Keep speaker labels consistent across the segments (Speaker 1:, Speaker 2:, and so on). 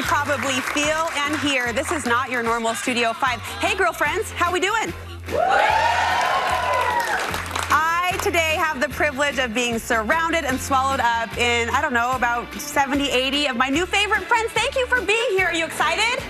Speaker 1: Probably feel and hear. This is not your normal Studio 5. Hey, girlfriends, how we doing? I today have the privilege of being surrounded and swallowed up in, I don't know, about 70, 80 of my new favorite friends. Thank you for being here. Are you excited?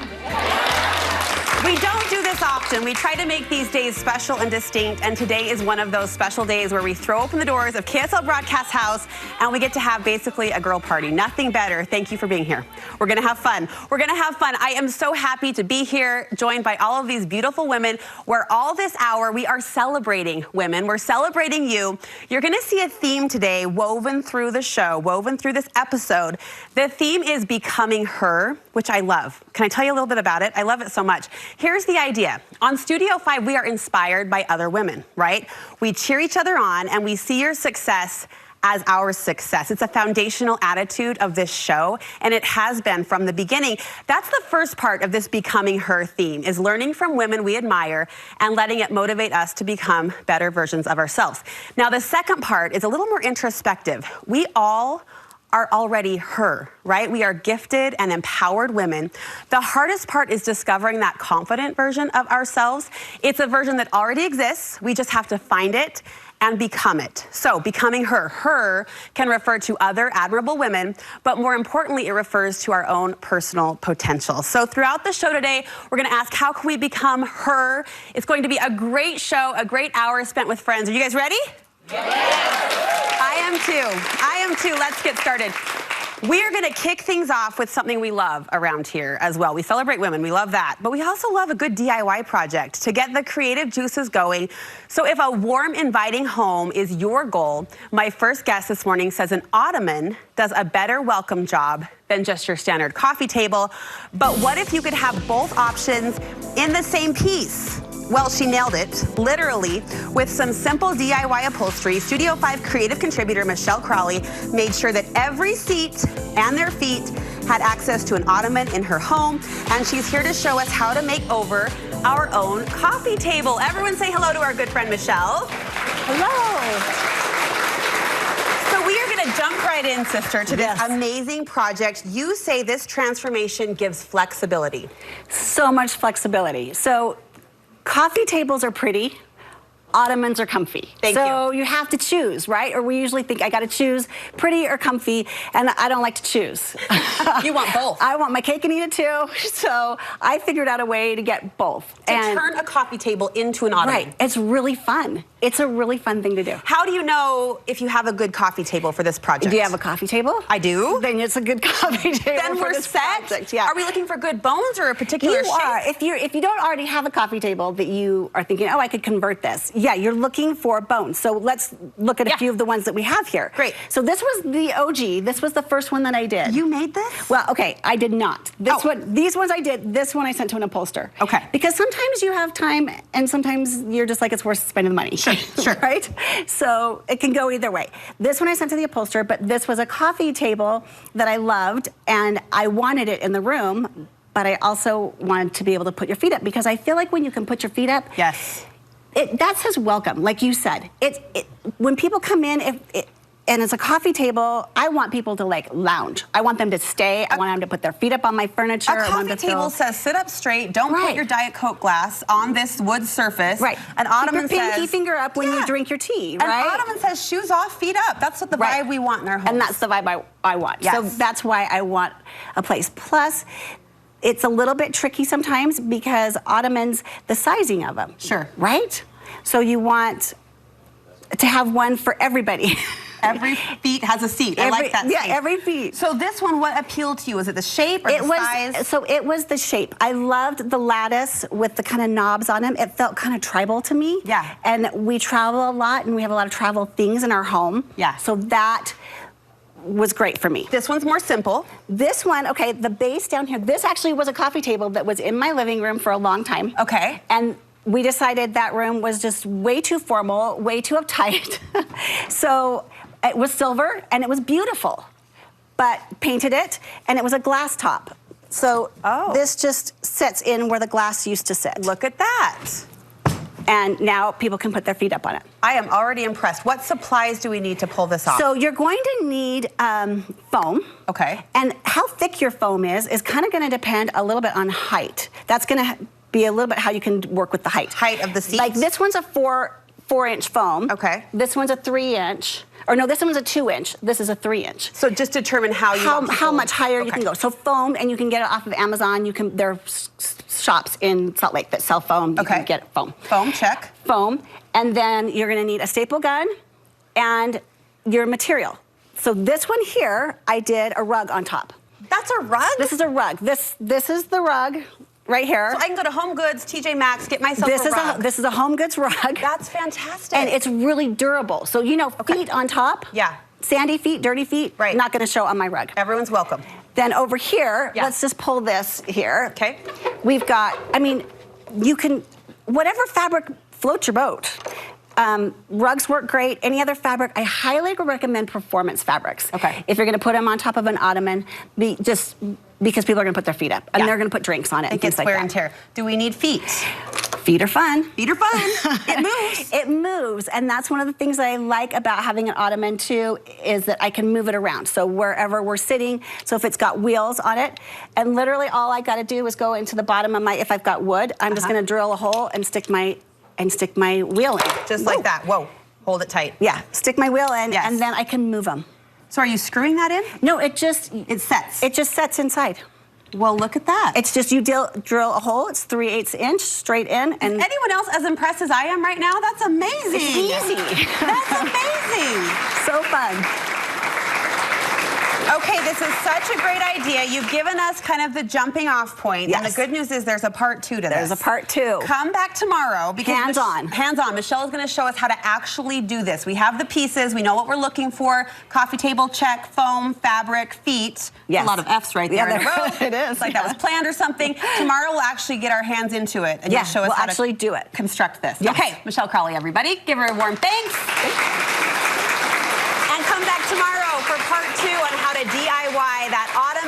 Speaker 1: We don't do this often. We try to make these days special and distinct, and today is one of those special days where we throw open the doors of KSL Broadcast House and we get to have basically a girl party. Nothing better. Thank you for being here. We're going to have fun. We're going to have fun. I am so happy to be here, joined by all of these beautiful women, where all this hour we are celebrating women. We're celebrating you. You're going to see a theme today woven through the show, woven through this episode. The theme is becoming her, which I love. Can I tell you a little bit about it? I love it so much. Here's the idea. On Studio 5, we are inspired by other women, right? We cheer each other on and we see your success as our success. It's a foundational attitude of this show, and it has been from the beginning. That's the first part of this Becoming Her theme, is learning from women we admire and letting it motivate us to become better versions of ourselves. Now, the second part is a little more introspective. We all are already her, right? We are gifted and empowered women. The hardest part is discovering that confident version of ourselves. It's a version that already exists. We just have to find it and become it. So becoming her. Her can refer to other admirable women, but more importantly, it refers to our own personal potential. So throughout the show today, we're gonna ask, how can we become her? It's going to be a great show, a great hour spent with friends. Are you guys ready? Yes. I am too. Let's get started. We are going to kick things off with something we love around here as well. We celebrate women. We love that. But we also love a good DIY project to get the creative juices going. So if a warm, inviting home is your goal, my first guest this morning says an ottoman does a better welcome job than just your standard coffee table. But what if you could have both options in the same piece? Well, she nailed it, literally. With some simple DIY upholstery, Studio 5 creative contributor Michelle Crawley made sure that every seat and their feet had access to an ottoman in her home, and she's here to show us how to make over our own coffee table. Everyone say hello to our good friend Michelle. Hello. So we are going to jump right in, sister, to this amazing project. You say this transformation gives flexibility.
Speaker 2: So much flexibility. So coffee tables are pretty, ottomans are comfy. So you have to choose, right? Or we usually think I got to choose pretty or comfy, and I don't like to choose.
Speaker 1: You want both.
Speaker 2: I want my cake and eat it too. So I figured out a way to get both.
Speaker 1: To turn a coffee table into an ottoman.
Speaker 2: Right. It's really fun. It's a really fun thing to do.
Speaker 1: How do you know if you have a good coffee table for this project?
Speaker 2: Do you have a coffee table?
Speaker 1: I do.
Speaker 2: Then it's a good coffee table.
Speaker 1: Then we're set.
Speaker 2: Project. Yeah.
Speaker 1: Are we looking for good bones or a particular shape?
Speaker 2: If you don't already have a coffee table that you are thinking, oh, I could convert this. Yeah, you're looking for bones. So let's look at a few of the ones that we have here.
Speaker 1: Great.
Speaker 2: So this was the OG. This was the first one that I did.
Speaker 1: You made this?
Speaker 2: Well, okay, I did not. These ones I did. This one I sent to an upholsterer.
Speaker 1: Okay.
Speaker 2: Because sometimes you have time, and sometimes you're just like, it's worth spending the money.
Speaker 1: Sure.
Speaker 2: Right? So it can go either way. This one I sent to the upholsterer, but this was a coffee table that I loved, and I wanted it in the room, but I also wanted to be able to put your feet up, because I feel like when you can put your feet up, that says welcome, like you said. When people come in, and it's a coffee table, I want people to like lounge. I want them to stay. I want them to put their feet up on my furniture.
Speaker 1: A coffee table says sit up straight. Don't put your Diet Coke glass on this wood surface.
Speaker 2: Right.
Speaker 1: An ottoman
Speaker 2: Keep your
Speaker 1: says
Speaker 2: pinky finger up when you drink your tea. Right.
Speaker 1: An ottoman says shoes off, feet up. That's what the vibe we want in our homes.
Speaker 2: And that's the vibe I want.
Speaker 1: Yes.
Speaker 2: So that's why I want a place. Plus, it's a little bit tricky sometimes because ottomans, the sizing of them.
Speaker 1: Sure.
Speaker 2: Right? So you want to have one for everybody.
Speaker 1: Every feet has a seat. I like that.
Speaker 2: Yeah, every feet.
Speaker 1: So this one, what appealed to you? Was it the shape or the size?
Speaker 2: So it was the shape. I loved the lattice with the kind of knobs on them. It felt kind of tribal to me.
Speaker 1: Yeah.
Speaker 2: And we travel a lot, and we have a lot of travel things in our home.
Speaker 1: Yeah.
Speaker 2: So that was great for me.
Speaker 1: This one's more simple.
Speaker 2: This one, okay, the base down here, this actually was a coffee table that was in my living room for a long time.
Speaker 1: Okay.
Speaker 2: And we decided that room was just way too formal, way too uptight. So it was silver and it was beautiful, but painted it and it was a glass top. So this just sits in where the glass used to sit.
Speaker 1: Look at that.
Speaker 2: And now people can put their feet up on it.
Speaker 1: I am already impressed. What supplies do we need to pull this off?
Speaker 2: So you're going to need foam.
Speaker 1: Okay.
Speaker 2: And how thick your foam is kind of going to depend a little bit on height. That's going to be a little bit how you can work with the height.
Speaker 1: Height of the seat?
Speaker 2: Like this one's a 4-inch foam.
Speaker 1: Okay.
Speaker 2: This one's a 3-inch. Or no, this one's a 2-inch. This is a 3-inch.
Speaker 1: So just determine how you want to
Speaker 2: how much higher you can go. So foam, and you can get it off of Amazon. There are shops in Salt Lake that sell foam. You can get foam.
Speaker 1: Foam, check.
Speaker 2: Foam, and then you're going to need a staple gun and your material. So this one here, I did a rug on top.
Speaker 1: That's a rug?
Speaker 2: This is a rug. This is the rug right here.
Speaker 1: So I can go to Home Goods, TJ Maxx, get myself a rug.
Speaker 2: This is a Home Goods rug.
Speaker 1: That's fantastic.
Speaker 2: And it's really durable. So feet on top.
Speaker 1: Yeah.
Speaker 2: Sandy feet, dirty feet.
Speaker 1: Right.
Speaker 2: Not going to show on my rug.
Speaker 1: Everyone's welcome.
Speaker 2: Then over here, let's just pull this here.
Speaker 1: Okay.
Speaker 2: We've got, you can, whatever fabric floats your boat. Rugs work great. Any other fabric, I highly recommend performance fabrics.
Speaker 1: Okay.
Speaker 2: If you're going to put them on top of an ottoman, just because people are going to put their feet up and they're going to put drinks on it and things like that.
Speaker 1: Wear and tear. Do we need feet?
Speaker 2: Feet are fun.
Speaker 1: Feet are fun. It moves.
Speaker 2: It moves, and that's one of the things that I like about having an ottoman too, is that I can move it around. So wherever we're sitting, so if it's got wheels on it, and literally all I got to do is go into the bottom of if I've got wood, I'm just going to drill a hole and stick my wheel in.
Speaker 1: Just like that. Whoa. Hold it tight.
Speaker 2: Yeah. Stick my wheel in, and then I can move them.
Speaker 1: So are you screwing that in?
Speaker 2: No, it just
Speaker 1: sets.
Speaker 2: It just sets inside.
Speaker 1: Well, look at that.
Speaker 2: It's just you drill a hole. It's 3/8 inch straight in. And
Speaker 1: is anyone else as impressed as I am right now? That's amazing.
Speaker 2: It's easy.
Speaker 1: That's amazing.
Speaker 2: So fun.
Speaker 1: Okay, this is such a great idea. You've given us kind of the jumping off point.
Speaker 2: Yes.
Speaker 1: And the good news is there's a part 2 to this.
Speaker 2: There's a part 2.
Speaker 1: Come back tomorrow. Because
Speaker 2: hands-on.
Speaker 1: Hands-on. Michelle is going to show us how to actually do this. We have the pieces. We know what we're looking for. Coffee table, check. Foam, fabric, feet.
Speaker 2: Yes.
Speaker 1: A lot of F's right there in a row.
Speaker 2: It is.
Speaker 1: It's like that was planned or something. Tomorrow we'll actually get our hands into it. And you'll show us how
Speaker 2: to do it.
Speaker 1: Construct this.
Speaker 2: Yes.
Speaker 1: Okay, Michelle Crawley, everybody. Give her a warm thanks. And come back tomorrow for part 2 on how to DIY that ottoman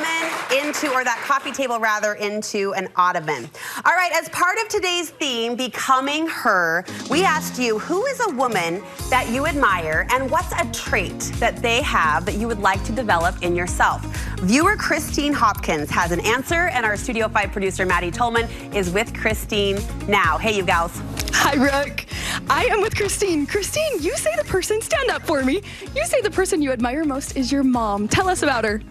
Speaker 1: that coffee table rather, into an ottoman. All right, as part of today's theme, Becoming Her, we asked you, who is a woman that you admire and what's a trait that they have that you would like to develop in yourself? Viewer Christine Hopkins has an answer, and our Studio 5 producer, Maddie Tolman, is with Christine now. Hey, you gals.
Speaker 3: Hi, Brooke. I am with Christine. Christine, you say the person, stand up for me. You say the person you admire most is your mom. Tell us about her.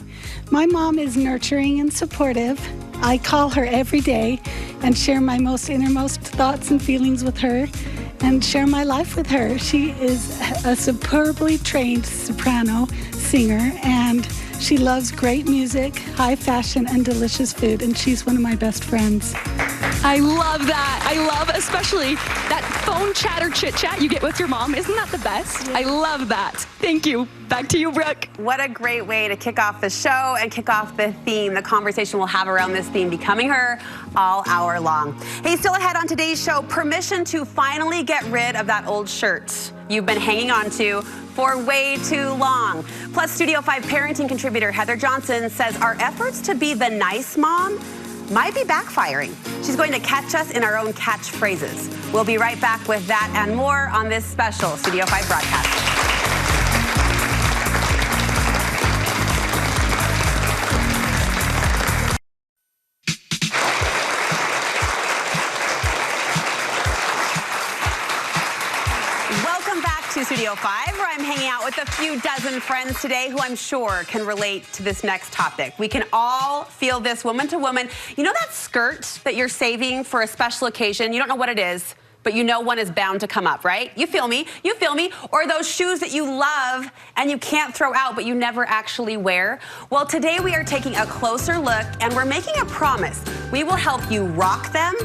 Speaker 4: My mom is nurturing and supportive. I call her every day and share my most innermost thoughts and feelings with her and share my life with her. She is a superbly trained soprano singer, and she loves great music, high fashion, and delicious food, and she's one of my best friends.
Speaker 3: I love that. I love especially that phone chat or chit chat you get with your mom. Isn't that the best? I love that. Thank you. Back to you, Brooke.
Speaker 1: What a great way to kick off the show and kick off the theme, the conversation we'll have around this theme, Becoming Her, all hour long. Hey, still ahead on today's show, permission to finally get rid of that old shirt you've been hanging on to for way too long. Plus, Studio 5 parenting contributor Heather Johnson says our efforts to be the nice mom might be backfiring. She's going to catch us in our own catchphrases. We'll be right back with that and more on this special Studio 5 broadcast. Studio 5, where I'm hanging out with a few dozen friends today who I'm sure can relate to this next topic. We can all feel this woman to woman. You know that skirt that you're saving for a special occasion? You don't know what it is. but you know one is bound to come up, right? You feel me? You feel me? Or those shoes that you love and you can't throw out, but you never actually wear? Well, today we are taking a closer look and we're making a promise. We will help you rock them,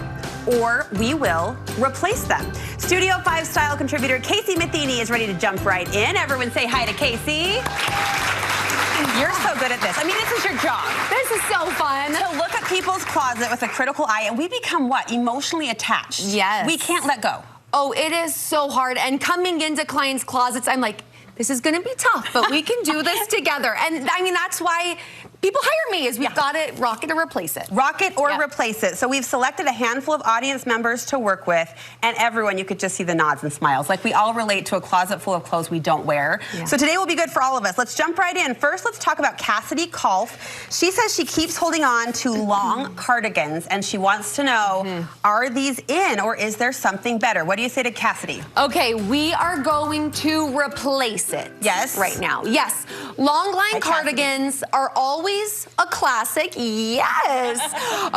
Speaker 1: or we will replace them. Studio 5 style contributor Casey Matheny is ready to jump right in. Everyone say hi to Casey. You're so good at this. I mean, this is your job.
Speaker 5: This is so fun.
Speaker 1: To look at people's closet with a critical eye, and we become what? Emotionally attached.
Speaker 5: Yes.
Speaker 1: We can't let go.
Speaker 5: Oh, it is so hard. And coming into clients' closets, I'm like, this is gonna be tough, but we can do this together. And I mean, that's why people hire me, is we've got to rock it or replace it.
Speaker 1: Rock it or replace it. So we've selected a handful of audience members to work with, and everyone, you could just see the nods and smiles. Like, we all relate to a closet full of clothes we don't wear. Yeah. So today will be good for all of us. Let's jump right in. First, let's talk about Cassidy Kolf. She says she keeps holding on to long cardigans, and she wants to know, are these in, or is there something better? What do you say to Cassidy?
Speaker 5: Okay, we are going to replace it.
Speaker 1: Yes.
Speaker 5: Right now. Yes. Long line cardigans are always a classic. Yes.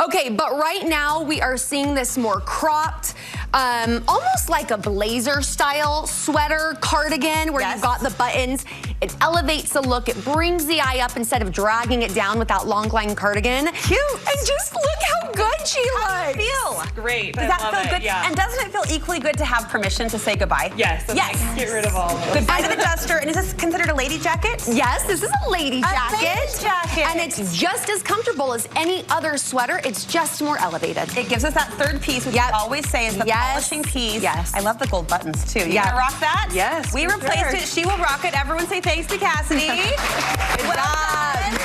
Speaker 5: Okay, but right now we are seeing this more cropped, almost like a blazer style sweater cardigan where you've got the buttons. It elevates the look. It brings the eye up instead of dragging it down with that long line cardigan.
Speaker 1: Cute.
Speaker 5: And just look how good she looks.
Speaker 1: How does it feel?
Speaker 6: Great.
Speaker 1: Does that feel good?
Speaker 6: Yeah.
Speaker 1: And doesn't it feel equally good to have permission to say goodbye?
Speaker 6: Yes.
Speaker 1: Yes.
Speaker 6: Get rid of all of those.
Speaker 1: Goodbye to the duster. And is this considered a lady jacket?
Speaker 5: Yes, this is a lady jacket.
Speaker 1: lady jacket.
Speaker 5: And it's just as comfortable as any other sweater. It's just more elevated.
Speaker 1: It gives us that third piece, which we always say is the polishing piece.
Speaker 5: Yes.
Speaker 1: I love the gold buttons, too. You gonna rock that?
Speaker 6: Yes.
Speaker 1: We replaced it. She will rock it. Everyone say thanks to Cassidy. Good job.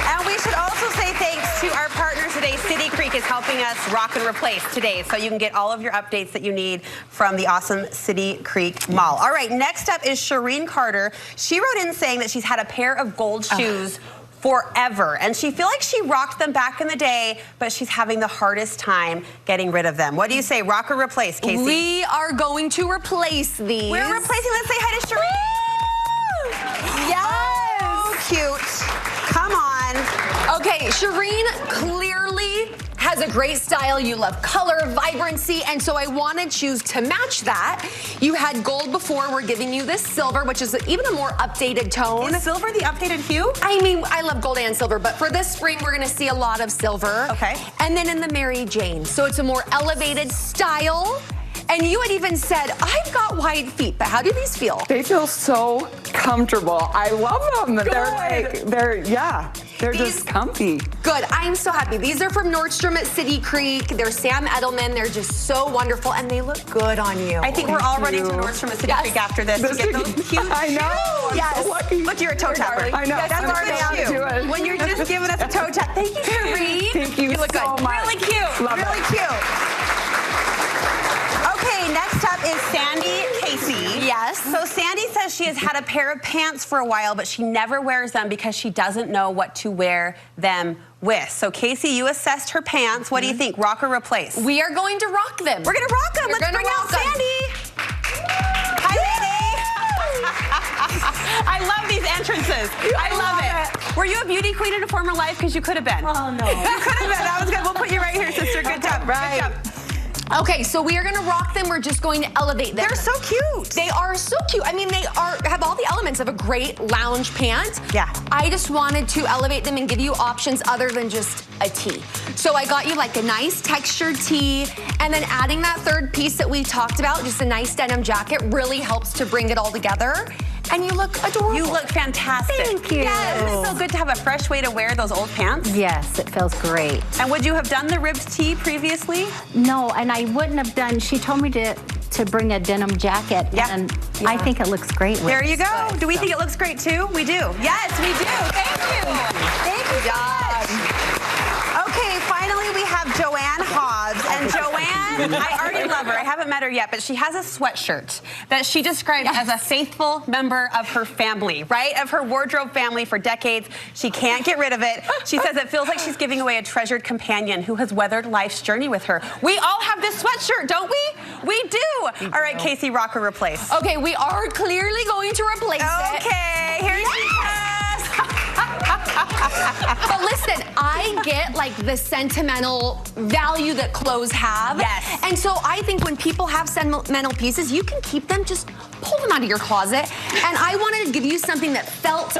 Speaker 1: And we should also say thanks to our partner today. City Creek is helping us rock and replace today, so you can get all of your updates that you need from the awesome City Creek Mall. All right, next up is Shireen Carter. She wrote in saying that she's had a pair of gold shoes forever, and she feels like she rocked them back in the day, but she's having the hardest time getting rid of them. What do you say, rock or replace, Casey?
Speaker 5: We are going to replace these.
Speaker 1: We're replacing. Let's say hi to Shireen.
Speaker 5: Yes.
Speaker 1: So cute. Come on.
Speaker 5: Okay, Shireen clearly has a great style. You love color, vibrancy, and so I wanted shoes to match that. You had gold before. We're giving you this silver, which is even a more updated tone.
Speaker 1: Is silver the updated hue?
Speaker 5: I mean, I love gold and silver, but for this spring, we're gonna see a lot of silver.
Speaker 1: Okay.
Speaker 5: And then in the Mary Jane. So it's a more elevated style. And you had even said, I've got wide feet, but how do these feel?
Speaker 7: They feel so comfortable. I love them. They're just comfy.
Speaker 5: Good, I'm so happy. These are from Nordstrom at City Creek. They're Sam Edelman. They're just so wonderful, and they look good on you.
Speaker 1: I think we're all running to Nordstrom at City Creek after this to get those cute
Speaker 7: I know.
Speaker 1: shoes.
Speaker 7: I'm so lucky.
Speaker 1: Look, you're a toe tapper.
Speaker 7: I know.
Speaker 1: That's
Speaker 7: I'm
Speaker 1: our
Speaker 7: so
Speaker 1: issue.
Speaker 7: into it.
Speaker 1: When you're just giving us a toe tap. Thank you, Shireen.
Speaker 7: Thank you
Speaker 1: look
Speaker 7: so
Speaker 1: good.
Speaker 7: much.
Speaker 1: Really cute.
Speaker 7: Love
Speaker 1: really
Speaker 7: it.
Speaker 1: cute. Okay, next up is Sandy Casey.
Speaker 5: Yes.
Speaker 1: So Sandy says she has had a pair of pants for a while, but she never wears them because she doesn't know what to wear them with. So Casey, you assessed her pants. What do you think, rock or replace?
Speaker 5: We are going to rock them.
Speaker 1: We're gonna rock them.
Speaker 5: We're
Speaker 1: Let's
Speaker 5: gonna
Speaker 1: bring out
Speaker 5: rock 'em.
Speaker 1: Sandy. Hi, Sandy. I love these entrances. I love it. Were you a beauty queen in a former life? Because you could have been.
Speaker 2: Oh, no.
Speaker 1: You could have been. That was good. We'll put you right here, sister. Good job.
Speaker 5: Right.
Speaker 1: Good job.
Speaker 5: Okay, so we are gonna rock them. We're just going to elevate them.
Speaker 1: They're so cute.
Speaker 5: They are so cute. I mean, they have all the elements of a great lounge pant.
Speaker 1: Yeah.
Speaker 5: I just wanted to elevate them and give you options other than just a tee. So I got you like a nice textured tee, and then adding that third piece that we talked about, just a nice denim jacket, really helps to bring it all together. And you look adorable.
Speaker 1: You look fantastic.
Speaker 2: Thank you.
Speaker 1: Yes. Isn't it so good to have a fresh way to wear those old pants?
Speaker 8: Yes, it feels great.
Speaker 1: And would you have done the ribbed tee previously?
Speaker 8: No, and I wouldn't have done, she told me to bring a denim jacket, and I think it looks great with
Speaker 1: There you
Speaker 8: this
Speaker 1: go.
Speaker 8: good,
Speaker 1: Do we
Speaker 8: so.
Speaker 1: think it looks great too? We do. Yes, we do. Thank you. Thank you so much. Okay, finally we have Joanne Hobbs. And Joanne, I already love her. I haven't met her yet, but she has a sweatshirt that she describes as a faithful member of her family, right? Of her wardrobe family for decades. She can't get rid of it. She says it feels like she's giving away a treasured companion who has weathered life's journey with her. We all have this sweatshirt, don't we? We do. All right, Casey, rock or replace?
Speaker 5: Okay, we are clearly going to replace it.
Speaker 1: Okay, here she is.
Speaker 5: But listen, I get like the sentimental value that clothes have.
Speaker 1: Yes.
Speaker 5: And so I think when people have sentimental pieces, you can keep them, just pull them out of your closet. And I wanted to give you something that felt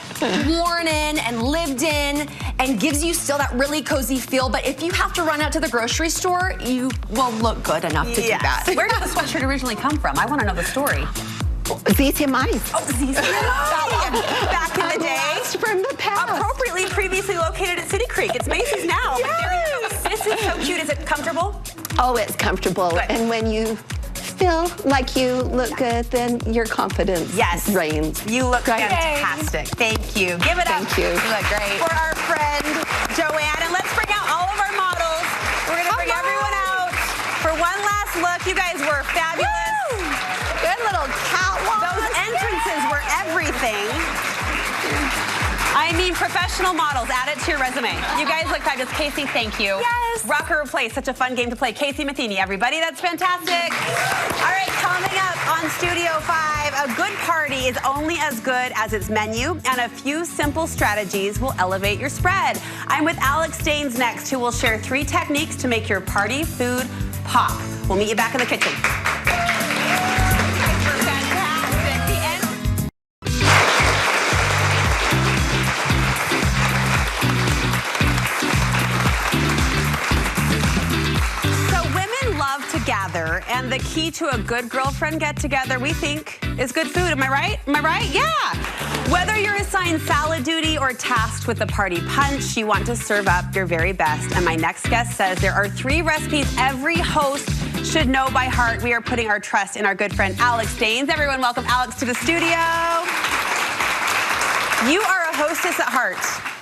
Speaker 5: worn in and lived in and gives you still that really cozy feel. But if you have to run out to the grocery store, you will look good enough to do that.
Speaker 1: Where did the sweatshirt originally come from? I want to know the story.
Speaker 8: ZT Mice.
Speaker 1: Oh, back in the day.
Speaker 8: From the past.
Speaker 1: Appropriately previously located at City Creek. It's Macy's now.
Speaker 8: Yes.
Speaker 1: This is so cute. Is it comfortable?
Speaker 8: Oh, it's comfortable.
Speaker 1: Good.
Speaker 8: And when you feel like you look good, then your confidence reigns.
Speaker 1: You look
Speaker 8: Right.
Speaker 1: fantastic. Thank you. Give it up.
Speaker 8: Thank you.
Speaker 1: You look great. For our friend Joanne. And let's bring out all of our models. We're going to bring everyone out for one last look. You guys were fabulous.
Speaker 8: Woo! Good little catwalk.
Speaker 1: Those entrances were everything. I mean, professional models, add it to your resume. You guys look fabulous. Casey, thank you.
Speaker 5: Yes.
Speaker 1: Rock or Replace, such a fun game to play. Casey Matheny, everybody, that's fantastic. All right, coming up on Studio 5, a good party is only as good as its menu, and a few simple strategies will elevate your spread. I'm with Alex Staines next, who will share 3 techniques to make your party food pop. We'll meet you back in the kitchen. And the key to a good girlfriend get-together, we think, is good food. Am I right? Am I right? Yeah. Whether you're assigned salad duty or tasked with the party punch, you want to serve up your very best. And my next guest says there are 3 recipes every host should know by heart. We are putting our trust in our good friend Alex Staines. Everyone welcome Alex to the studio. You are a hostess at heart.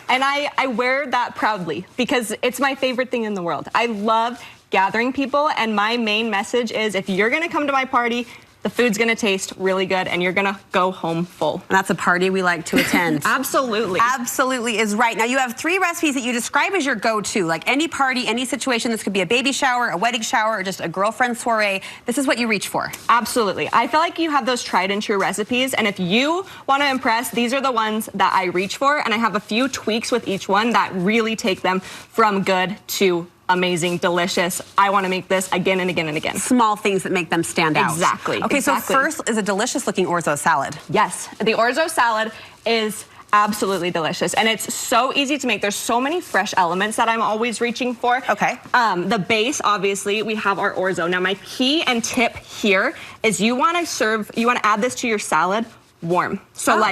Speaker 6: And I wear that proudly because it's my favorite thing in the world. I love gathering people, and my main message is if you're gonna come to my party, the food's gonna taste really good and you're gonna go home full.
Speaker 1: And that's a party we like to attend.
Speaker 6: Absolutely.
Speaker 1: Absolutely is right. Now you have 3 recipes that you describe as your go-to, like any party, any situation. This could be a baby shower, a wedding shower, or just a girlfriend soiree. This is what you reach for.
Speaker 6: Absolutely. I feel like you have those tried and true recipes, and if you wanna impress, these are the ones that I reach for, and I have a few tweaks with each one that really take them from good to amazing, delicious. I want to make this again and again and again.
Speaker 1: Small things that make them stand out.
Speaker 6: Exactly.
Speaker 1: Okay,
Speaker 6: exactly.
Speaker 1: So first is a delicious looking orzo salad.
Speaker 6: Yes, the orzo salad is absolutely delicious, and it's so easy to make. There's so many fresh elements that I'm always reaching for.
Speaker 1: Okay.
Speaker 6: The base, obviously, we have our orzo. Now, my key and tip here is you want to add this to your salad warm. So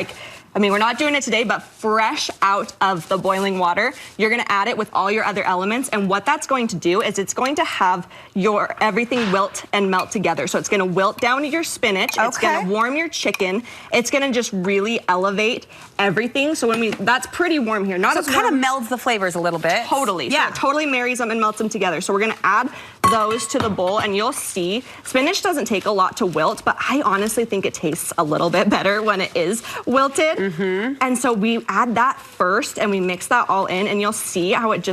Speaker 6: I mean, we're not doing it today, but fresh out of the boiling water, you're gonna add it with all your other elements. And what that's going to do is it's going to have your everything wilt and melt together. So it's gonna wilt down your spinach. Okay. It's gonna warm your chicken. It's gonna just really elevate everything. So that's pretty warm here. Not
Speaker 1: so
Speaker 6: as
Speaker 1: it kind of melds the flavors a little bit.
Speaker 6: Totally. Yeah. So it totally marries them and melts them together. So we're gonna add those to the bowl, and you'll see spinach doesn't take a lot to wilt, but I honestly think it tastes a little bit better when it is wilted. Mm-hmm. And so we add that first and we mix that all in, and you'll see how it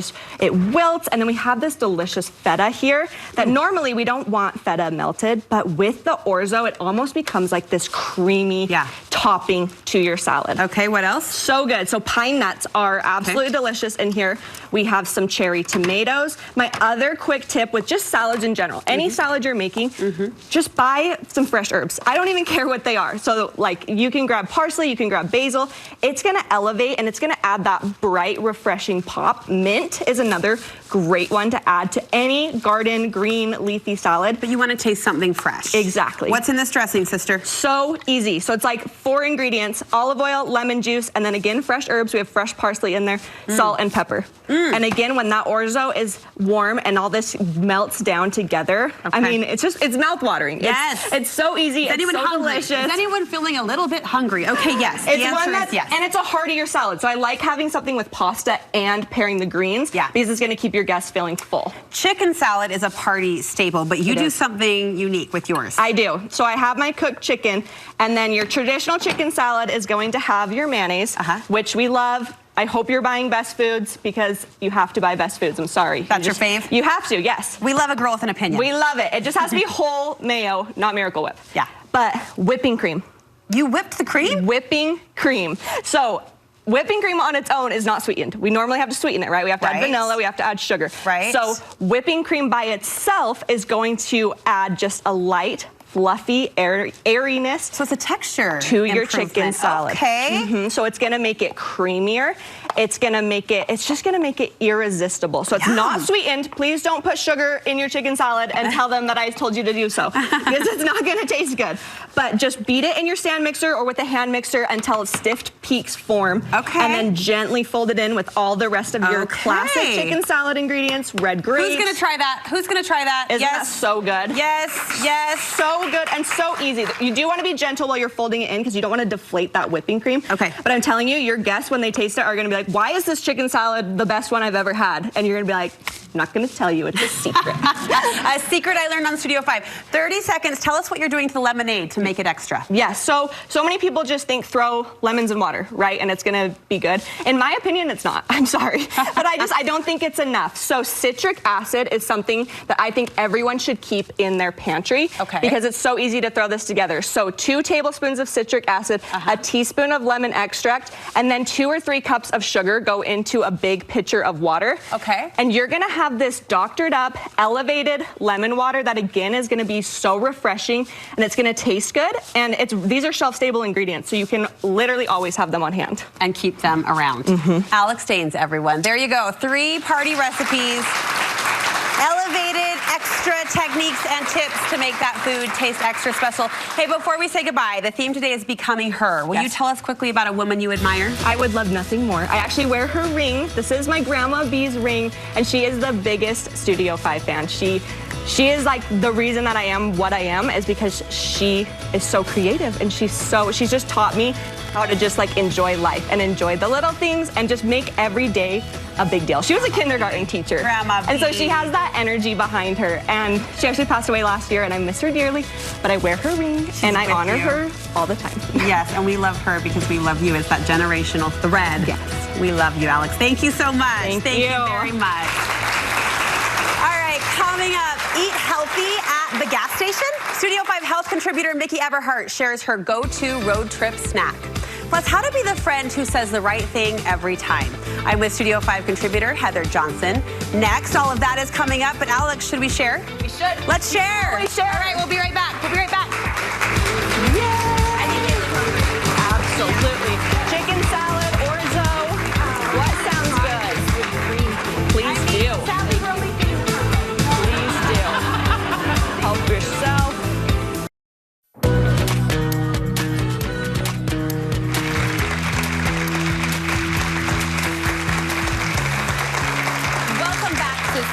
Speaker 6: wilts. And then we have this delicious feta here that normally we don't want feta melted, but with the orzo, it almost becomes like this creamy topping to your salad.
Speaker 1: Okay, what else?
Speaker 6: So good. So pine nuts are absolutely delicious in here. We have some cherry tomatoes. My other quick tip with just salads in general, any salad you're making, just buy some fresh herbs. I don't even care what they are. So like you can grab parsley, you can grab basil. It's gonna elevate and it's gonna add that bright, refreshing pop. Mint is another great one to add to any garden, green, leafy salad.
Speaker 1: But you wanna taste something fresh.
Speaker 6: Exactly.
Speaker 1: What's in this dressing, sister?
Speaker 6: So easy. So it's like 4 ingredients, olive oil, lemon juice, and then again, fresh herbs. We have fresh parsley in there, salt and pepper. And again, when that orzo is warm and all this melts down together, I mean, it's mouth-watering.
Speaker 1: Yes.
Speaker 6: It's so easy.
Speaker 1: Is anyone hungry?
Speaker 6: Delicious.
Speaker 1: Is anyone feeling a little bit hungry? Okay, yes.
Speaker 6: It's one that's, and it's a heartier salad. So I like having something with pasta and pairing the greens because it's going to keep your guests feeling full.
Speaker 1: Chicken salad is a party staple, but you do something unique with yours.
Speaker 6: I do. So I have my cooked chicken, and then your traditional chicken salad is going to have your mayonnaise, which we love. I hope you're buying Best Foods because you have to buy Best Foods. I'm sorry.
Speaker 1: That's your fave?
Speaker 6: You have to, yes.
Speaker 1: We love a girl with an opinion.
Speaker 6: We love it. It just has to be whole mayo, not Miracle Whip.
Speaker 1: Yeah.
Speaker 6: But whipping cream.
Speaker 1: You whipped the cream?
Speaker 6: Whipping cream. So whipping cream on its own is not sweetened. We normally have to sweeten it, right? We have to add vanilla, we have to add sugar.
Speaker 1: Right.
Speaker 6: So whipping cream by itself is going to add just a light, fluffy airiness.
Speaker 1: So it's a texture
Speaker 6: to your chicken salad.
Speaker 1: Okay.
Speaker 6: So it's gonna make it creamier. It's just gonna make it irresistible. So it's not sweetened. Please don't put sugar in your chicken salad and tell them that I told you to do so, because it's not gonna taste good. But just beat it in your stand mixer or with a hand mixer until stiff peaks form.
Speaker 1: Okay.
Speaker 6: And then gently fold it in with all the rest of your classic chicken salad ingredients, red grapes.
Speaker 1: Who's gonna try that? Who's gonna try that?
Speaker 6: Isn't that so good?
Speaker 1: Yes, yes.
Speaker 6: So good and so easy. You do want to be gentle while you're folding it in because you don't want to deflate that whipping cream.
Speaker 1: Okay.
Speaker 6: But I'm telling you, your guests, when they taste it, are going to be like, why is this chicken salad the best one I've ever had? And you're going to be like, I'm not going to tell you. It's a secret.
Speaker 1: A secret I learned on Studio 5. 30 seconds. Tell us what you're doing to the lemonade to make it extra.
Speaker 6: Yeah, so many people just think throw lemons in water, right? And it's going to be good. In my opinion, it's not. I'm sorry. But I don't think it's enough. So citric acid is something that I think everyone should keep in their pantry.
Speaker 1: Okay.
Speaker 6: Because it's so easy to throw this together. So 2 tablespoons of citric acid, a teaspoon of lemon extract, and then 2 or 3 cups of sugar go into a big pitcher of water.
Speaker 1: Okay.
Speaker 6: And you're gonna have this doctored up, elevated lemon water that again is gonna be so refreshing and it's gonna taste good. And these are shelf-stable ingredients, so you can literally always have them on hand.
Speaker 1: And keep them around. Alex Danes, everyone. There you go. 3 party recipes. Elevated extra techniques and tips to make that food taste extra special. Hey, before we say goodbye, the theme today is becoming her. Will you tell us quickly about a woman you admire?
Speaker 6: I would love nothing more. I actually wear her ring. This is my Grandma B's ring, and she is the biggest Studio 5 fan. She is like the reason that I am what I am is because she is so creative, and she's just taught me how to just like enjoy life and enjoy the little things and just make every day a big deal. She was a kindergarten teacher.
Speaker 1: Grandma B.
Speaker 6: And so she has that energy behind her. And she actually passed away last year and I miss her dearly, but I wear her ring and I honor her all the time.
Speaker 1: Yes, and we love her because we love you. It's that generational thread.
Speaker 6: Yes.
Speaker 1: We love you, Alex. Thank you so much.
Speaker 6: Thank
Speaker 1: you
Speaker 6: you
Speaker 1: very much. All right, coming up, eat healthy at the gas station. Studio 5 health contributor Mickey Everhart shares her go-to road trip snack. Plus, how to be the friend who says the right thing every time. I'm with Studio 5 contributor Heather Johnson. Next, all of that is coming up. But Alex, should we share?
Speaker 5: We should.
Speaker 1: Let's share.
Speaker 5: We share.
Speaker 1: All right, we'll be right back. We'll be right back.
Speaker 6: Absolutely. Chicken salad, orzo. What sounds good? Please do. Please do. Help yourself.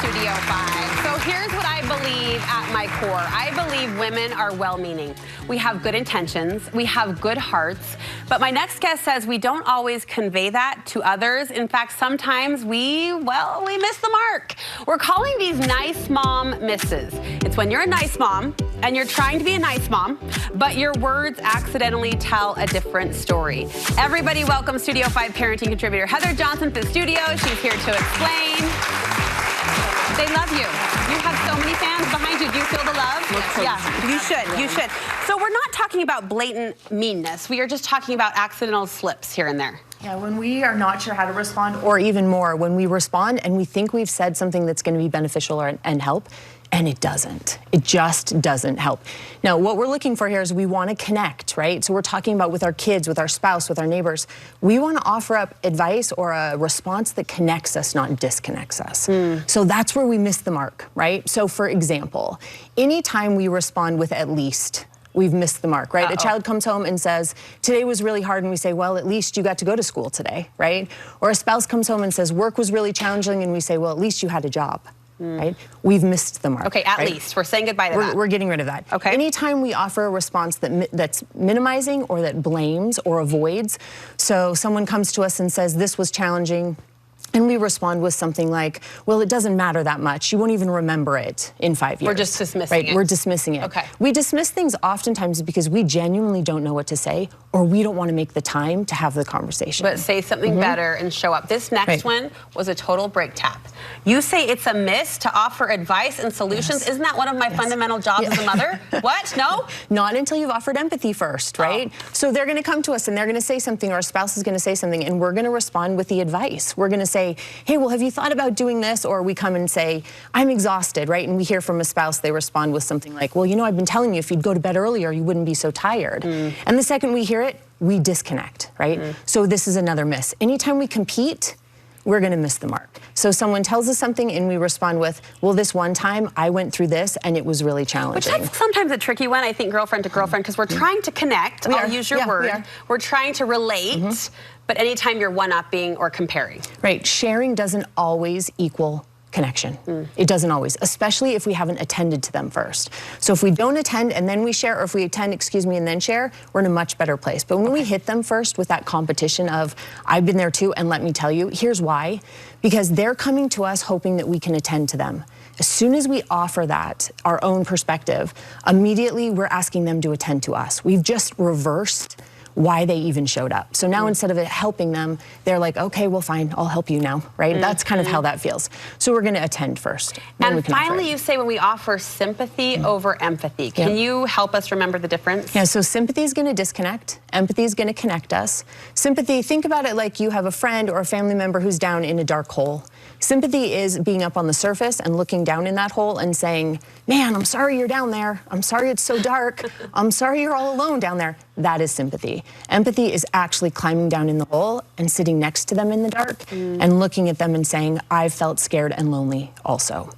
Speaker 1: Studio 5. So here's what I believe at my core. I believe women are well-meaning. We have good intentions. We have good hearts. But my next guest says we don't always convey that to others. In fact, sometimes we miss the mark. We're calling these nice mom misses. It's when you're a nice mom and you're trying to be a nice mom, but your words accidentally tell a different story. Everybody welcome Studio 5 parenting contributor Heather Johnson to the studio. She's here to explain. They love you. You have so many fans behind you. Do you feel the love? Yeah, you should. You should. So we're not talking about blatant meanness. We are just talking about accidental slips here and there.
Speaker 9: Yeah, when we are not sure how to respond, or even more, when we respond and we think we've said something that's going to be beneficial and help, and it doesn't. It just doesn't help. Now, what we're looking for here is we want to connect, right? So we're talking about with our kids, with our spouse, with our neighbors. We want to offer up advice or a response that connects us, not disconnects us. So that's where we miss the mark, right? So for example, anytime we respond with at least, we've missed the mark, right? A child comes home and says, today was really hard, and we say, well, at least you got to go to school today, right? Or a spouse comes home and says, work was really challenging, and we say, well, at least you had a job. Right? We've missed the mark.
Speaker 1: Okay, at least. We're saying goodbye to that.
Speaker 9: We're getting rid of that.
Speaker 1: Okay.
Speaker 9: Anytime we offer a response that's minimizing or that blames or avoids, so someone comes to us and says, this was challenging, and we respond with something like, well, it doesn't matter that much. You won't even remember it in 5 years.
Speaker 1: We're just dismissing it.
Speaker 9: We're dismissing it.
Speaker 1: Okay.
Speaker 9: We dismiss things oftentimes because we genuinely don't know what to say, or we don't want to make the time to have the conversation.
Speaker 1: But say something better and show up. This next one was a total break tap. You say it's a miss to offer advice and solutions.
Speaker 9: Yes.
Speaker 1: Isn't that one of my fundamental jobs as a mother? What? No?
Speaker 9: Not until you've offered empathy first, right? So they're going to come to us and they're going to say something, or our spouse is going to say something, and we're going to respond with the advice. We're going to say, hey, well, have you thought about doing this? Or we come and say, I'm exhausted, right? And we hear from a spouse, they respond with something like, well, you know, I've been telling you if you'd go to bed earlier, you wouldn't be so tired. And the second we hear it, we disconnect, right? So this is another miss. Anytime we compete, we're going to miss the mark. So someone tells us something and we respond with, well, this one time I went through this and it was really challenging.
Speaker 1: Which that's sometimes a tricky one, I think, girlfriend to girlfriend, because we're trying to connect. I'll use your word. We're trying to relate, but anytime you're one-upping or comparing.
Speaker 9: Right, sharing doesn't always equal connection. It doesn't always, especially if we haven't attended to them first. So if we don't attend and then we share, or if we attend, and then share, we're in a much better place. But when we hit them first with that competition of, I've been there too, and let me tell you, here's why. Because they're coming to us hoping that we can attend to them. As soon as we offer that, our own perspective, immediately we're asking them to attend to us. We've just reversed why they even showed up. So now instead of it helping them, they're like, okay, well, fine, I'll help you now, right? That's kind of how that feels. So we're going to attend first.
Speaker 1: And finally, you say when we offer sympathy over empathy. Can you help us remember the difference?
Speaker 9: Yeah, so sympathy is going to disconnect. Empathy is going to connect us. Sympathy, think about it like you have a friend or a family member who's down in a dark hole. Sympathy is being up on the surface and looking down in that hole and saying, man, I'm sorry you're down there. I'm sorry it's so dark. I'm sorry you're all alone down there. That is sympathy. Empathy is actually climbing down in the hole and sitting next to them in the dark and looking at them and saying, I've felt scared and lonely also.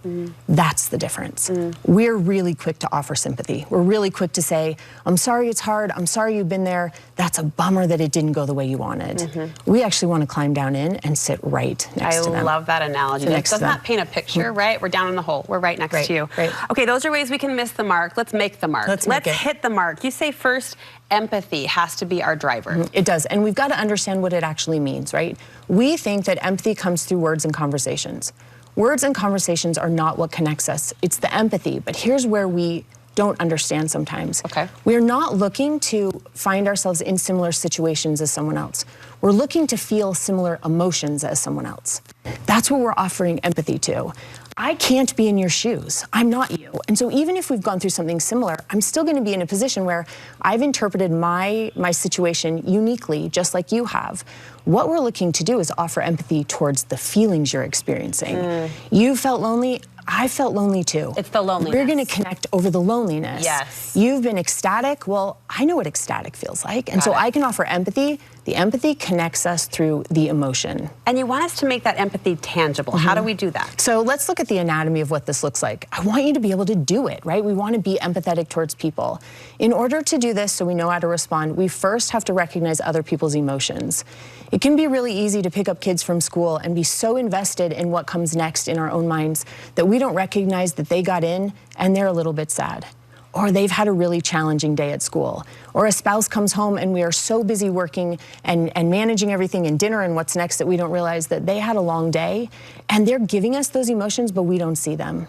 Speaker 9: That's the difference. We're really quick to offer sympathy. We're really quick to say, I'm sorry it's hard. I'm sorry you've been there. That's a bummer that it didn't go the way you wanted. We actually want to climb down in and sit right next to them.
Speaker 1: I love that analogy. Doesn't that paint a picture, right? We're down in the hole. We're right next to you. Okay, those are ways we can miss the mark. Let's make the mark. Let's hit the mark. You say first, empathy has to be our driver.
Speaker 9: It does, and we've got to understand what it actually means, right? We think that empathy comes through words and conversations. Words and conversations are not what connects us. It's the empathy, but here's where we don't understand sometimes. We're not looking to find ourselves in similar situations as someone else. We're looking to feel similar emotions as someone else. That's what we're offering empathy to. I can't be in your shoes. I'm not you. And so even if we've gone through something similar, I'm still going to be in a position where I've interpreted my situation uniquely, just like you have. What we're looking to do is offer empathy towards the feelings you're experiencing. You felt lonely. I felt lonely too.
Speaker 1: It's the loneliness.
Speaker 9: We're going to connect over the loneliness.
Speaker 1: Yes.
Speaker 9: You've been ecstatic. Well, I know what ecstatic feels like. And so I can offer empathy. The empathy connects us through the emotion.
Speaker 1: And you want us to make that empathy tangible. How do we do that?
Speaker 9: So let's look at the anatomy of what this looks like. I want you to be able to do it, right? We want to be empathetic towards people. In order to do this, so we know how to respond, we first have to recognize other people's emotions. It can be really easy to pick up kids from school and be so invested in what comes next in our own minds that we don't recognize that they got in and they're a little bit sad. Or they've had a really challenging day at school. Or a spouse comes home and we are so busy working and managing everything and dinner and what's next that we don't realize that they had a long day and they're giving us those emotions, but we don't see them.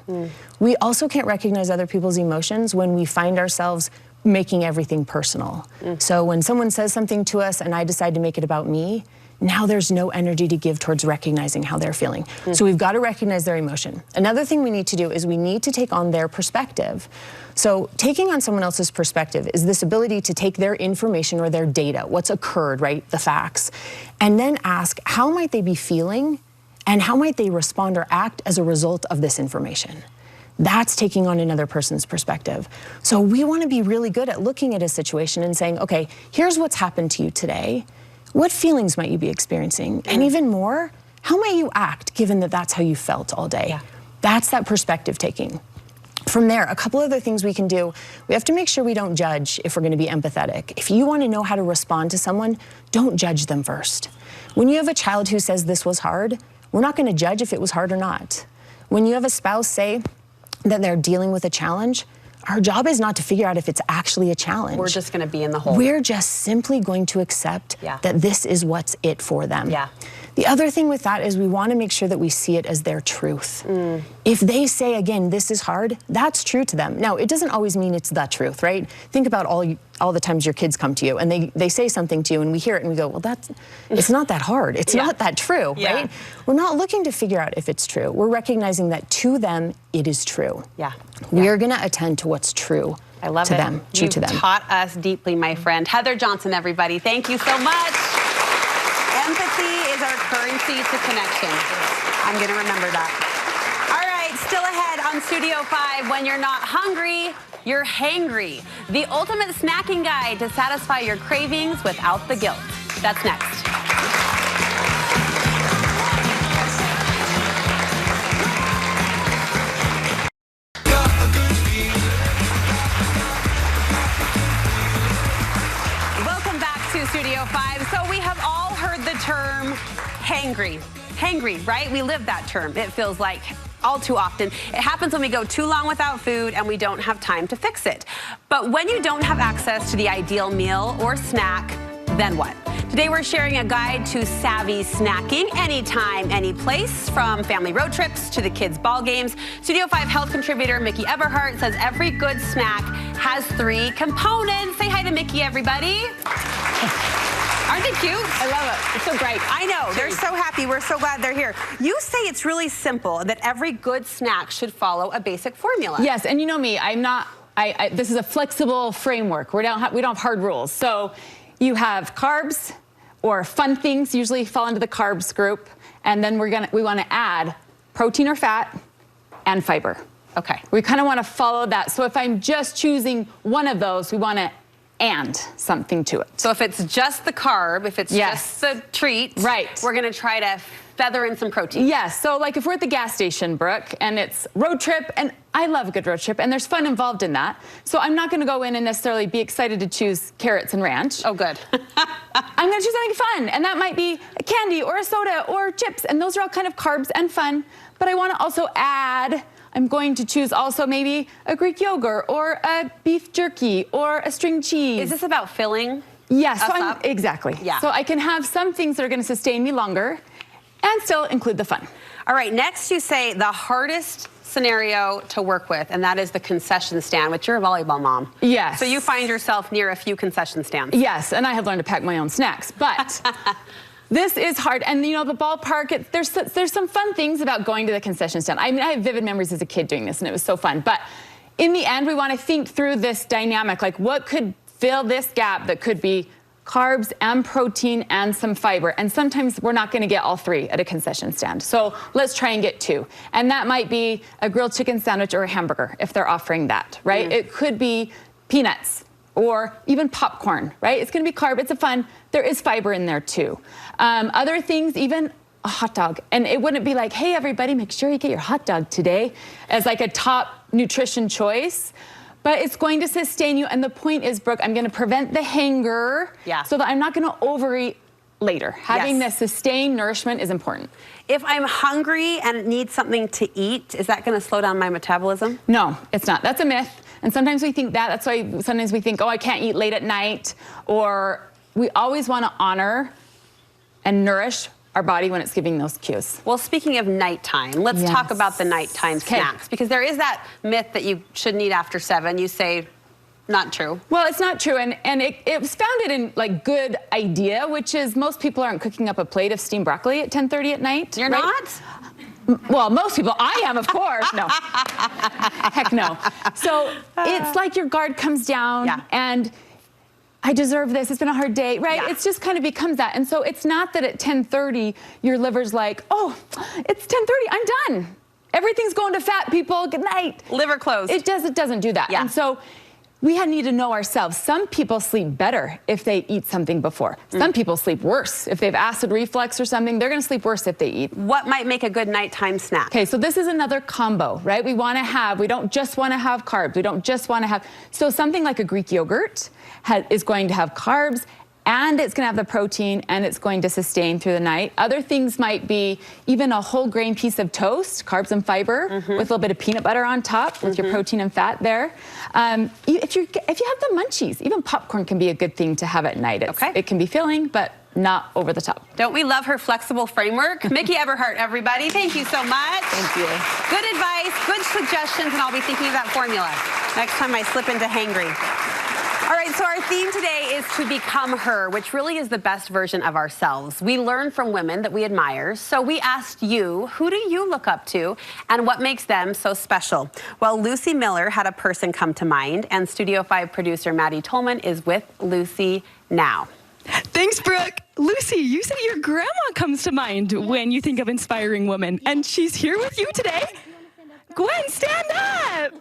Speaker 9: We also can't recognize other people's emotions when we find ourselves making everything personal. So when someone says something to us and I decide to make it about me, now there's no energy to give towards recognizing how they're feeling. So we've got to recognize their emotion. Another thing we need to do is we need to take on their perspective. So taking on someone else's perspective is this ability to take their information or their data, what's occurred, right, the facts, and then ask how might they be feeling and how might they respond or act as a result of this information. That's taking on another person's perspective. So we want to be really good at looking at a situation and saying, okay, here's what's happened to you today. What feelings might you be experiencing? And even more, how might you act given that that's how you felt all day? That's that perspective taking. From there, a couple other things we can do. We have to make sure we don't judge if we're going to be empathetic. If you want to know how to respond to someone, don't judge them first. When you have a child who says this was hard, we're not going to judge if it was hard or not. When you have a spouse say that they're dealing with a challenge, our job is not to figure out if it's actually a challenge.
Speaker 1: We're just going to be in the hole.
Speaker 9: We're just simply going to accept that this is what's it for them. The other thing with that is we want to make sure that we see it as their truth. If they say, again, this is hard, that's true to them. Now, it doesn't always mean it's the truth, right? Think about all the times your kids come to you and they say something to you and we hear it and we go, well, it's not that hard. It's not that true, right? We're not looking to figure out if it's true. We're recognizing that to them, it is true. We are going to attend to what's true.
Speaker 1: I love
Speaker 9: to
Speaker 1: it.
Speaker 9: them, true to them.
Speaker 1: You taught us deeply, my friend. Heather Johnson, everybody. Thank you so much. Empathy is our currency to connection. I'm going to remember that. All right, still ahead on Studio 5. When you're not hungry, you're hangry. The ultimate snacking guide to satisfy your cravings without the guilt. That's next. Welcome back to Studio 5. So we have all heard the term hangry. Hangry, right? We live that term, it feels like, all too often. It happens when we go too long without food and we don't have time to fix it. But when you don't have access to the ideal meal or snack, then what? Today we're sharing a guide to savvy snacking anytime, any place, from family road trips to the kids' ball games. Studio 5 health contributor Mickey Eberhardt says every good snack has 3 components. Say hi to Mickey, everybody. Aren't they cute? I love it. It's so great. I know. They're so happy. We're so glad they're here. You say it's really simple, that every good snack should follow a basic formula.
Speaker 10: Yes, and you know me, I'm not, this is a flexible framework. We don't have hard rules. So you have carbs or fun things usually fall into the carbs group, and then we want to add protein or fat and fiber.
Speaker 1: Okay.
Speaker 10: We kind of want to follow that. So if I'm just choosing one of those, we want to and something to it.
Speaker 1: So if it's just the carb, if it's just the treat, we're going to try to feather in some protein.
Speaker 10: Yes, so like if we're at the gas station, Brooke, and it's road trip, and I love a good road trip, and there's fun involved in that. So I'm not going to go in and necessarily be excited to choose carrots and ranch.
Speaker 1: Oh, good.
Speaker 10: I'm going to choose something fun, and that might be a candy or a soda or chips, and those are all kind of carbs and fun. But I want to also add, I'm going to choose also maybe a Greek yogurt or a beef jerky or a string cheese.
Speaker 1: Is this about filling?
Speaker 10: Yes, exactly.
Speaker 1: Yeah.
Speaker 10: So I can have some things that are going to sustain me longer and still include the fun.
Speaker 1: All right, next you say the hardest scenario to work with, and that is the concession stand, which you're a volleyball mom.
Speaker 10: Yes.
Speaker 1: So you find yourself near a few concession stands.
Speaker 10: Yes, and I have learned to pack my own snacks, but this is hard. And you know, the ballpark, there's some fun things about going to the concession stand. I mean, I have vivid memories as a kid doing this, and it was so fun. But in the end, we want to think through this dynamic, like what could fill this gap that could be carbs and protein and some fiber. And sometimes we're not going to get all 3 at a concession stand. So let's try and get 2. And that might be a grilled chicken sandwich or a hamburger if they're offering that, right? It could be peanuts or even popcorn, right? It's going to be carb. It's a fun. There is fiber in there too. Other things, even a hot dog. And it wouldn't be like, hey, everybody, make sure you get your hot dog today as like a top nutrition choice. But it's going to sustain you. And the point is, Brooke, I'm going to prevent the hanger so that I'm not going to overeat later. Having the sustained nourishment is important.
Speaker 1: If I'm hungry and need something to eat, is that going to slow down my metabolism?
Speaker 10: No, it's not. That's a myth. And sometimes we think that. That's why sometimes we think, oh, I can't eat late at night. Or we always want to honor and nourish our body when it's giving those cues.
Speaker 1: Well, speaking of nighttime, let's talk about the nighttime snacks, because there is that myth that you shouldn't eat after 7. You say not true.
Speaker 10: Well, it's not true, and it was founded in like good idea, which is most people aren't cooking up a plate of steamed broccoli at 10:30 at night.
Speaker 1: You're not?
Speaker 10: Well, most people. I am, of course. No. Heck no. So it's like your guard comes down and I deserve this. It's been a hard day, right? It just kind of becomes that. And so it's not that at 10:30 your liver's like, oh, it's 10:30. I'm done. Everything's going to fat, people. Good night.
Speaker 1: Liver closed.
Speaker 10: It doesn't do that. And so we need to know ourselves. Some people sleep better if they eat something before. Some people sleep worse. If they have acid reflux or something, they're going to sleep worse if they eat.
Speaker 1: What might make a good nighttime snack?
Speaker 10: Okay, so this is another combo, right? We don't just want to have carbs. We don't just want to have, so something like a Greek yogurt is going to have carbs, and it's going to have the protein, and it's going to sustain through the night. Other things might be even a whole grain piece of toast, carbs and fiber, with a little bit of peanut butter on top with your protein and fat there. If you have the munchies, even popcorn can be a good thing to have at night. It can be filling, but not over the top.
Speaker 1: Don't we love her flexible framework? Mickey Everhart, everybody. Thank you so much.
Speaker 7: Thank you.
Speaker 1: Good advice, good suggestions, and I'll be thinking of that formula next time I slip into hangry. All right, so our theme today is to become her, which really is the best version of ourselves. We learn from women that we admire, so we asked you, who do you look up to and what makes them so special? Well, Lucy Miller had a person come to mind, and Studio 5 producer Maddie Tolman is with Lucy now.
Speaker 3: Thanks, Brooke. Lucy, you say your grandma comes to mind when you think of inspiring women, and she's here with you today. Gwen, stand up.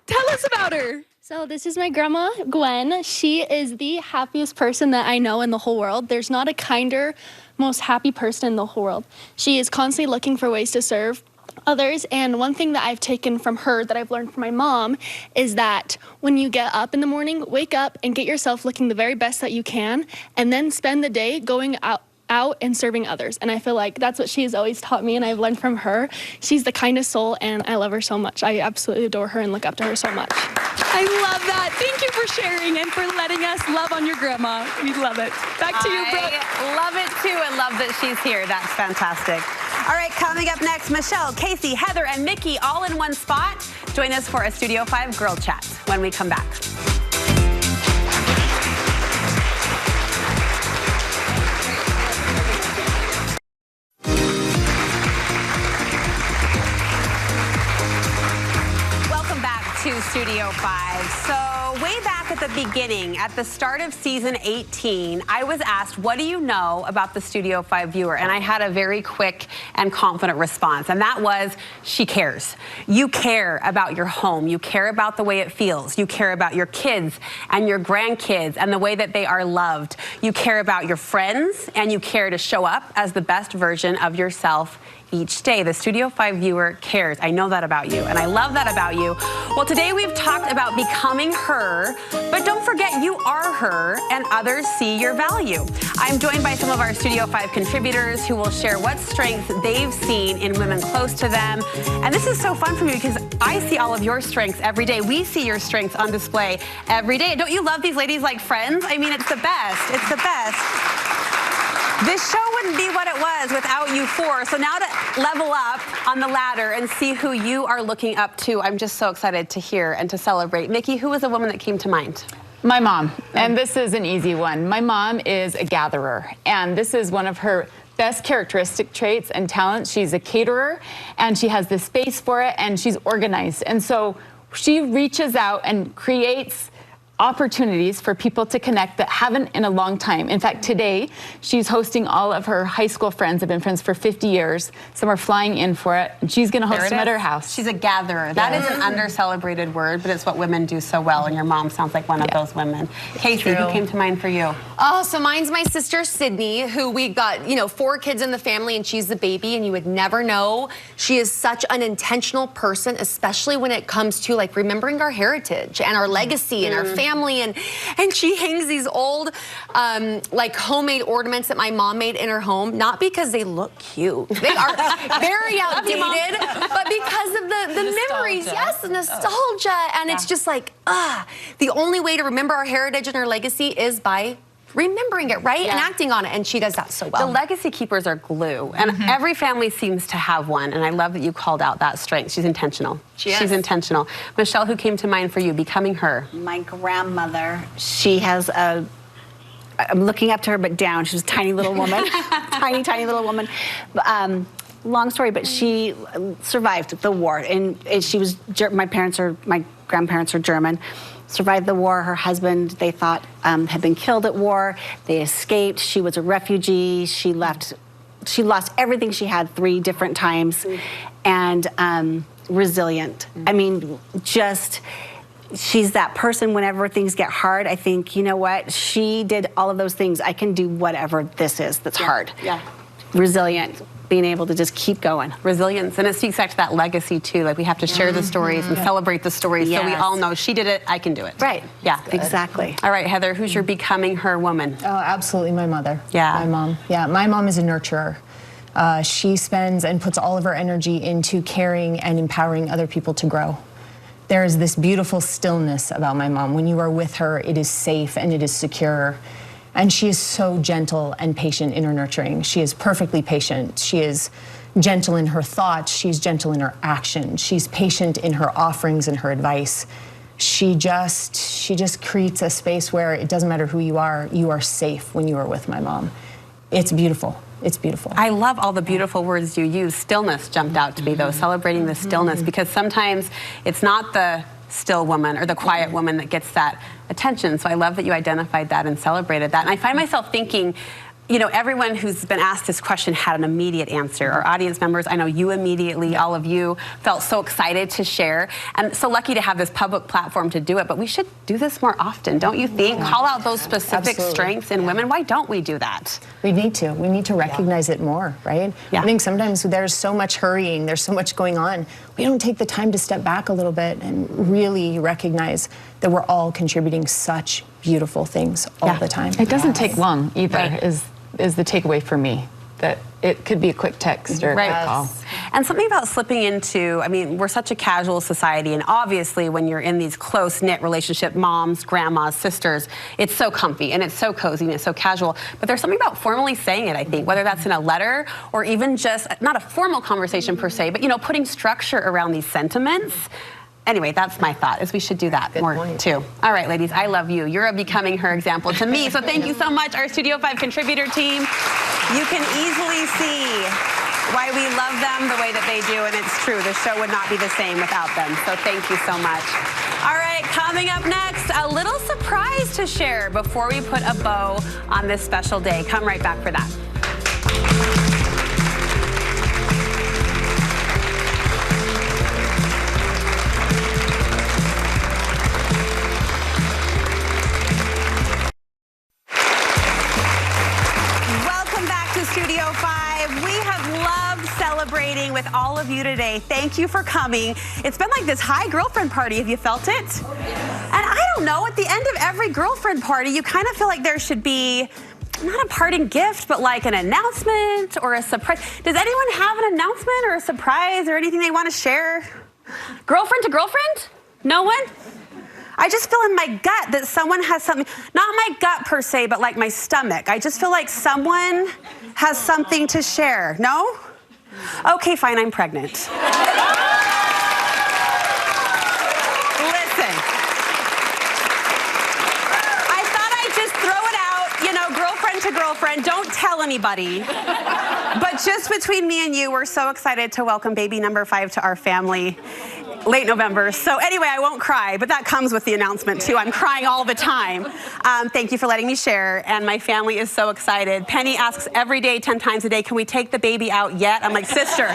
Speaker 3: Tell us about her.
Speaker 11: So this is my grandma, Gwen. She is the happiest person that I know in the whole world. There's not a kinder, most happy person in the whole world. She is constantly looking for ways to serve others, and one thing that I've taken from her that I've learned from my mom is that when you get up in the morning, wake up and get yourself looking the very best that you can, and then spend the day going out and serving others. And I feel like that's what she has always taught me, and I've learned from her. She's the kindest soul, and I love her so much. I absolutely adore her and look up to her so much.
Speaker 3: I love that. Thank you for sharing and for letting us love on your grandma. We love it. Back to you, Brooke.
Speaker 1: I love it too, and love that she's here. That's fantastic. All right, coming up next, Michelle, Casey, Heather, and Mickey all in one spot. Join us for a Studio 5 Girl Chat when we come back. To Studio 5. So way back at the beginning, at the start of season 18, I was asked, what do you know about the Studio 5 viewer? And I had a very quick and confident response, and that was, she cares. You care about your home. You care about the way it feels. You care about your kids and your grandkids and the way that they are loved. You care about your friends, and you care to show up as the best version of yourself each day. The Studio 5 viewer cares. I know that about you, and I love that about you. Well, today we've talked about becoming her, but don't forget you are her, and others see your value. I'm joined by some of our Studio 5 contributors who will share what strengths they've seen in women close to them. And this is so fun for me because I see all of your strengths every day. We see your strengths on display every day. Don't you love these ladies like friends? I mean, it's the best. It's the best. This show wouldn't be what it was without you four. So now to level up on the ladder and see who you are looking up to, I'm just so excited to hear and to celebrate. Mickey, who was a woman that came to mind?
Speaker 10: My mom, and this is an easy one. My mom is a gatherer, and this is one of her best characteristic traits and talents. She's a caterer, and she has the space for it, and she's organized. And so she reaches out and creates opportunities for people to connect that haven't in a long time. In fact, today, she's hosting all of her high school friends, have been friends for 50 years. Some are flying in for it, and she's gonna host them at her house.
Speaker 1: She's a gatherer. That is an under-celebrated word, but it's what women do so well, and your mom sounds like one of those women. Casey, who came to mind for you?
Speaker 5: Oh, so mine's my sister, Sydney, who we got, 4 kids in the family, and she's the baby, and you would never know. She is such an intentional person, especially when it comes to like remembering our heritage and our legacy and our family. And she hangs these old like homemade ornaments that my mom made in her home, not because they look cute. They are very outdated, but because of the memories. Yes, the nostalgia. And it's just like, the only way to remember our heritage and our legacy is by remembering it, right? And acting on it. And she does that so well.
Speaker 1: The legacy keepers are glue. And every family seems to have one. And I love that you called out that strength. She's intentional. She's intentional. Michelle, who came to mind for you, becoming her?
Speaker 2: My grandmother, she has a, I'm looking up to her, but down. She's a tiny little woman. tiny little woman. Long story, but she survived the war. And she was, my grandparents are German. Survived the war. Her husband, they thought, had been killed at war. They escaped. She was a refugee. She left. She lost everything she had 3 different times, and resilient. I mean, just she's that person. Whenever things get hard, I think, you know what? She did all of those things. I can do whatever this is that's hard. Yeah. Resilient. Being able to just keep going.
Speaker 1: Resilience, and it speaks back to that legacy too. Like we have to share the stories and celebrate the stories, so we all know she did it, I can do it.
Speaker 2: Right.
Speaker 1: Yeah.
Speaker 2: Exactly.
Speaker 1: All right, Heather, who's your becoming her woman?
Speaker 9: Oh, absolutely, my mother.
Speaker 1: Yeah.
Speaker 9: My mom. Yeah, my mom is a nurturer. She spends and puts all of her energy into caring and empowering other people to grow. There is this beautiful stillness about my mom. When you are with her, it is safe and it is secure. And she is so gentle and patient in her nurturing. She is perfectly patient. She is gentle in her thoughts. She's gentle in her actions. She's patient in her offerings and her advice. She just creates a space where it doesn't matter who you are safe when you are with my mom. It's beautiful. It's beautiful.
Speaker 1: I love all the beautiful words you use. Stillness jumped out to me, though, celebrating the stillness, because sometimes it's not the still woman or the quiet woman that gets that attention. So I love that you identified that and celebrated that. And I find myself thinking, you know, everyone who's been asked this question had an immediate answer. Our audience members, I know you immediately, all of you felt so excited to share, and so lucky to have this public platform to do it. But we should do this more often, don't you think? Call out those specific strengths in women. Why don't we do that?
Speaker 9: We need to. We need to recognize it more, right? I think sometimes there's so much hurrying, there's so much going on. We don't take the time to step back a little bit and really recognize that we're all contributing such beautiful things all the time.
Speaker 10: It doesn't take long either, is the takeaway for me. That it could be a quick text or a call.
Speaker 1: And something about slipping into, I mean, we're such a casual society, and obviously when you're in these close-knit relationship, moms, grandmas, sisters, it's so comfy and it's so cozy and it's so casual. But there's something about formally saying it, I think, whether that's in a letter or even just, not a formal conversation per se, but, you know, putting structure around these sentiments. Anyway, that's my thought, is we should do that more too. All right, ladies, I love you. You're a becoming her example to me. So thank you so much, our Studio 5 contributor team. You can easily see why we love them the way that they do, and it's true. The show would not be the same without them. So thank you so much. All right, coming up next, a little surprise to share before we put a bow on this special day. Come right back for that. Studio 5. We have loved celebrating with all of you today. Thank you for coming. It's been like this high girlfriend party. Have you felt it? And I don't know, at the end of every girlfriend party, you kind of feel like there should be not a parting gift, but like an announcement or a surprise. Does anyone have an announcement or a surprise or anything they want to share? Girlfriend to girlfriend? No one? I just feel in my gut that someone has something, not my gut per se, but like my stomach. I just feel like someone has something to share. No? Okay, fine, I'm pregnant. Listen, I thought I'd just throw it out, you know, girlfriend to girlfriend, don't tell anybody. But just between me and you, we're so excited to welcome baby number 5 to our family. Late November. So anyway, I won't cry, but that comes with the announcement too. I'm crying all the time. Thank you for letting me share, and my family is so excited. Penny asks every day, 10 times a day, can we take the baby out yet? I'm like, sister,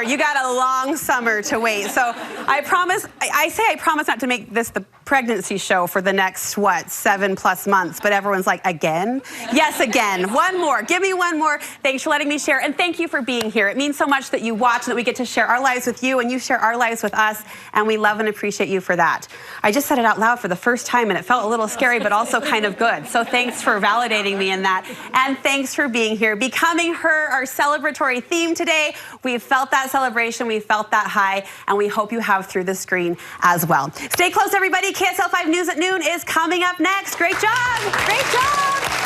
Speaker 1: you got a long summer to wait. So I promise, I promise not to make this the pregnancy show for the next, 7+ months, but everyone's like, again? Yes, again. One more. Give me one more. Thanks for letting me share, and thank you for being here. It means so much that you watch and that we get to share our lives with you, and you share our lives with us, and we love and appreciate you for that. I just said it out loud for the first time, and it felt a little scary, but also kind of good. So thanks for validating me in that, and thanks for being here. Becoming Her, our celebratory theme today. We've felt that celebration, we felt that high, and we hope you have through the screen as well. Stay close, everybody. KSL 5 News at noon is coming up next. Great job. Great job.